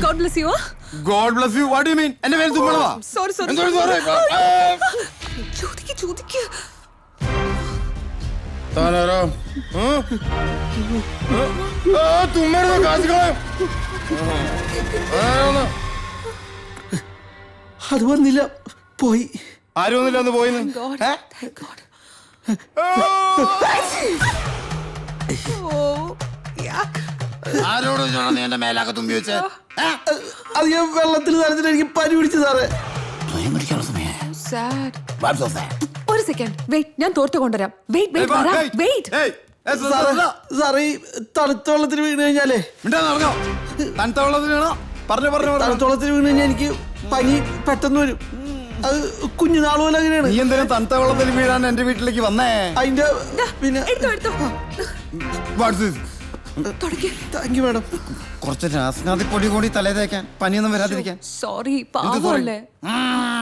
God bless you. God bless you. What do you mean? എന്റെ പേര് തുമ്മളവാ. Sorry. ചോദിക്ക്. താനാരോ? തുമ്മരുതോ കാശുകളെ? അത് വന്നില്ല, പോയി. ആരും ഒന്നുമില്ല, ഒന്ന് പോയിന്ന്. Thank God. ആരോട് നീ എന്റെ മേലാക്കെ തുമ്പി വെച്ചേ? അത് ഞാൻ വെള്ളത്തിൽ നനഞ്ഞിട്ട് എനിക്ക് പനി പിടിച്ചു സാറേ. Sad. ഒരു സെക്കൻഡ് വെയിറ്റ്, ഞാൻ തോർത്ത് കൊണ്ടുവരാം. വെയിറ്റ്. സാറേ ഈ തണുത്ത വെള്ളത്തിൽ വീണ് കഴിഞ്ഞാലേ, തണുത്ത വെള്ളത്തിൽ വീണോ? തണുത്ത വെള്ളത്തിൽ വീണ് കഴിഞ്ഞാൽ എനിക്ക് പനി പെട്ടെന്ന് വരും. അത് കുഞ്ഞുനാൾ പോലെ അങ്ങനെയാണ്. നീ എന്തിനാ തണുത്ത വെള്ളത്തിൽ വീഴാൻ എന്റെ വീട്ടിലേക്ക് വന്നേ? അതിന്റെ പിന്നെ താങ്ക് യു മാഡം. കുറച്ച് രാസനാഥി പൊടി കൂടി തലേ തേക്കാൻ, പനിയൊന്നും വരാതിരിക്കാൻ. സോറി, പാവല്ലേ.